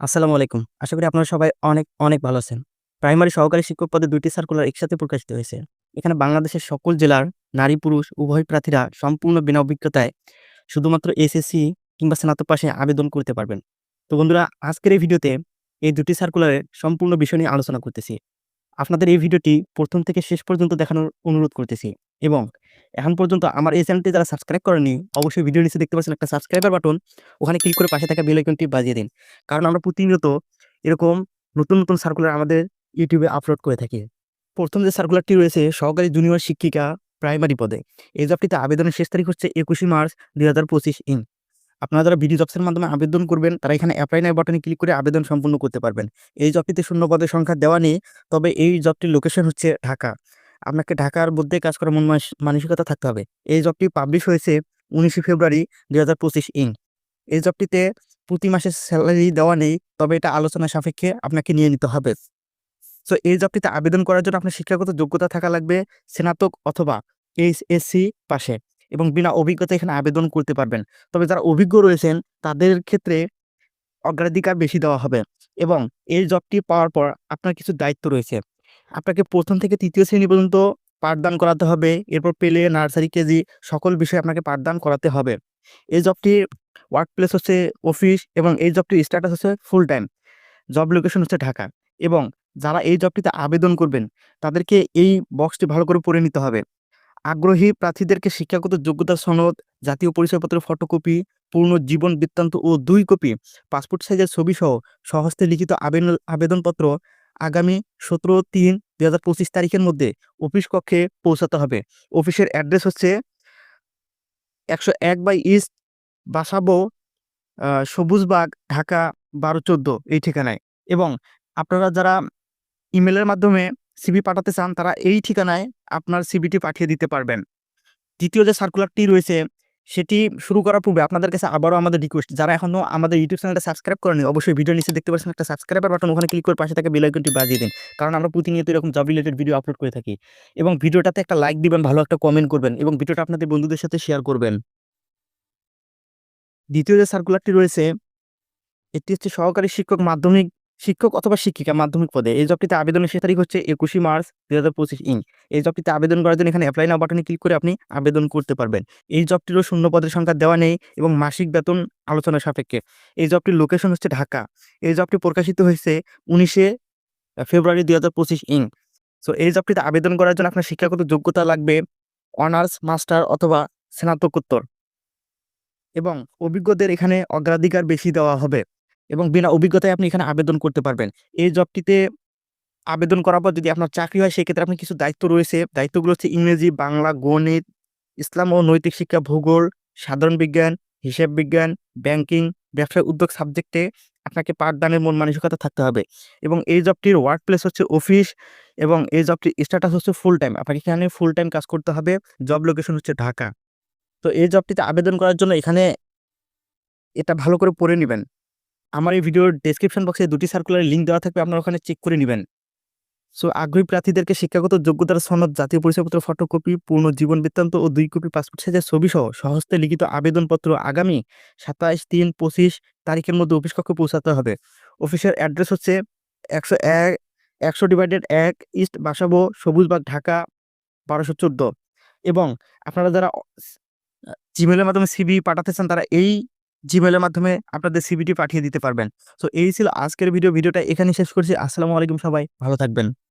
আসসালামু আলাইকুম। আশা করি আপনারা সবাই অনেক, অনেক ভালো আছেন। প্রাইমারি সহকারী শিক্ষক পদে ২ টি সার্কুলার একসাথে প্রকাশিত হয়েছে। এখানে বাংলাদেশের সকল জেলার নারী-পুরুষ উভয় প্রার্থীরা সম্পূর্ণ বিনা অভিজ্ঞতায় শুধুমাত্র এসএসসি কিংবা স্নাতক পাশে আবেদন করতে পারবেন। তো বন্ধুরা, আজকের এই ভিডিওতে এই ২ টি সার্কুলারের সম্পূর্ণ বিষয় নিয়ে আলোচনা করতেছি। আপনাদের এই ভিডিওটি ১ম থেকে শেষ পর্যন্ত দেখানোর অনুরোধ করতেছি এবং এখন পর্যন্ত আমার এই চ্যানেলটি যারা সাবস্ক্রাইব করেননি, অবশ্যই ভিডিওর নিচে দেখতে পাচ্ছেন একটা সাবস্ক্রাইবার বাটন, ওখানে ক্লিক করে পাশে থাকা বেল আইকনটি বাজিয়ে দিন। কারণ আমরা প্রতিনিয়ত এরকম নতুন, নতুন সার্কুলার আমাদের ইউটিউবে আপলোড করে থাকি। ১ম যে সার্কুলারটি রয়েছে সহকারী জুনিয়র শিক্ষিকা প্রাইমারি পদে। এই জবটিতে আবেদনের শেষ তারিখ হচ্ছে ২১শে মার্চ ২০২৫ আপনারা যারা বিডি জবসের মাধ্যমে আবেদন করবেন তারা এখানে এপ্লাই নাও বাটনে ক্লিক করে আবেদন সম্পূর্ণ করতে পারবেন। এই জবটিতে শূন্য পদের সংখ্যা দেওয়া নেই। তবে এই জবটির লোকেশন হচ্ছে ঢাকা। আপনাকে ঢাকার মধ্যে কাজ করার মন মানসিকতা থাকতে হবে। এই জবটি পাবলিশ হয়েছে ১৯শে ফেব্রুয়ারি ২০২৫ এই জবটিতে প্রতি মাসে সেলারি দেওয়া নেই। তবে এটা আলোচনা সাপেক্ষে আপনাকে নিয়ে নিতে হবে। সো এই জবটিতে আবেদন করার জন্য আপনার শিক্ষাগত যোগ্যতা থাকা লাগবে স্নাতক অথবা এইচএসসি পাশে এবং বিনা অভিজ্ঞতা এখানে আবেদন করতে পারবেন। তবে যারা অভিজ্ঞ রয়েছেন তাদের ক্ষেত্রে অগ্রাধিকার বেশি দেওয়া হবে এবং এই জবটি পাওয়ার পর আপনার কিছু দায়িত্ব রয়েছে। আপনাকে ১ম থেকে ৩য় শ্রেণী পর্যন্ত পাঠদান করাতে হবে। এরপর প্লে, নার্সারি, কেজি সকল বিষয়ে আপনাকে পাঠদান করাতে হবে। এই জবটির ওয়ার্ক প্লেস হচ্ছে অফিস এবং এই জবটির স্ট্যাটাস হচ্ছে ফুল টাইম। জব লোকেশন হচ্ছে ঢাকা এবং যারা এই জবটিতে আবেদন করবেন তাদেরকে এই বক্সটি ভালো করে পড়ে নিতে হবে। আগ্রহী প্রার্থীদেরকে শিক্ষাগত যোগ্যতার সনদ, জাতীয় পরিচয়পত্রের ফটোকপি, পূর্ণ জীবন বৃত্তান্ত ও ২ কপি পাসপোর্ট সাইজের ছবিসহ স্বহস্তে লিখিত আবেদনপত্র আগামী ১৭/৩/২০২৫ তারিখের মধ্যে অফিস কক্ষে পৌঁছাতে হবে। অফিসের অ্যাড্রেস হচ্ছে ১০১ বাই ইস্ট বাসাবো সবুজবাগ, ঢাকা ১২১৪ এই ঠিকানায় এবং আপনারা যারা ইমেলের মাধ্যমে সিভি পাঠাতে চান তারা এই ঠিকানায় আপনার সিভিটি পাঠিয়ে দিতে পারবেন। ২য় যে সার্কুলারটি রয়েছে সেটি শুরু করার পূর্বে আপনাদের কাছে আবারও আমাদের রিকোয়েস্ট, যারা এখনো আমাদের ইউটিউব চ্যানেলটা সাবস্ক্রাইব করেনি অবশ্যই ভিডিওর নিচে দেখতে পাচ্ছেন একটা সাবস্ক্রাইবার বাটন, ওখানে ক্লিক করে পাশে থাকা বেল আইকনটি বাজিয়ে দিন। কারণ আমরা প্রতিনিয়ত এরকম জব রিলেটেড ভিডিও আপলোড করে থাকি এবং ভিডিওটাতে একটা লাইক দিবেন, ভালো একটা কমেন্ট করবেন এবং ভিডিওটা আপনাদের বন্ধুদের সাথে শেয়ার করবেন। ২য় যে সার্কুলারটি রয়েছে এটি হচ্ছে সহকারী শিক্ষক অথবা শিক্ষিকা মাধ্যমিক পদে। এই জবটিতে আবেদনের শেষ তারিখ হচ্ছে ২১শে মার্চ ২০২৫ এই জবটিতে আবেদন করার জন্য এখানে এপ্লাই নাও বাটনে ক্লিক করে আপনি আবেদন করতে পারবেন। এই জবটিরও শূন্য পদের সংখ্যা দেওয়া নেই এবং মাসিক বেতন আলোচনা সাপেক্ষে। এই জবটির লোকেশন হচ্ছে ঢাকা। এই জবটি প্রকাশিত হয়েছে ১৯শে ফেব্রুয়ারি ২০২৫ সো এই জবটিতে আবেদন করার জন্য আপনার শিক্ষাগত যোগ্যতা লাগবে অনার্স, মাস্টার অথবা স্নাতকোত্তর এবং অভিজ্ঞদের এখানে অগ্রাধিকার বেশি দেওয়া হবে এবং বিনা অভিজ্ঞতায় আপনি এখানে আবেদন করতে পারবেন। এই জবটিতে আবেদন করার পর যদি আপনার চাকরি হয় সেক্ষেত্রে আপনার কিছু দায়িত্ব রয়েছে। দায়িত্বগুলো হচ্ছে ইংরেজি, বাংলা, গণিত, ইসলাম ও নৈতিক শিক্ষা, ভূগোল, সাধারণ বিজ্ঞান, হিসাব বিজ্ঞান, ব্যাংকিং, ব্যবসায় উদ্যোগ সাবজেক্টে আপনাকে পাঠদানের মন মানসিকতা থাকতে হবে এবং এই জবটির ওয়ার্ক প্লেস হচ্ছে অফিস এবং এই জবটির স্ট্যাটাস হচ্ছে ফুল টাইম। আপনাকে এখানে ফুল টাইম কাজ করতে হবে। জব লোকেশন হচ্ছে ঢাকা। তো এই জবটিতে আবেদন করার জন্য এখানে এটা ভালো করে পড়ে নিবেন। আমার এই ভিডিওর ডেসক্রিপশন বক্সে ২ টি সার্কুলারের লিঙ্ক দেওয়া থাকবে, আপনারা ওখানে চেক করে নিবেন। সো আগ্রহী প্রার্থীদেরকে শিক্ষাগত যোগ্যতার সনদ, জাতীয় পরিচয়পত্র ফটোকপি, পূর্ণ জীবন বৃত্তান্ত ও ২ কপি পাসপোর্ট সাইজের ছবিসহ স্বহস্তে লিখিত আবেদনপত্র আগামী ২৭/৩/২৫ তারিখের মধ্যে অফিস কক্ষে পৌঁছাতে হবে। অফিসের অ্যাড্রেস হচ্ছে ১০০/১ ইস্ট বাসাবো সবুজবাগ, ঢাকা ১২১৪ এবং আপনারা যারা জিমেইলের মাধ্যমে সিভি পাঠাতে চান তারা এই জিমেইলের মাধ্যমে আপনাদের সিভিটি পাঠিয়ে দিতে পারবেন। সো এই ছিল আজকের ভিডিওটা এখানেই শেষ করছি। আসসালামু আলাইকুম, সবাই ভালো থাকবেন।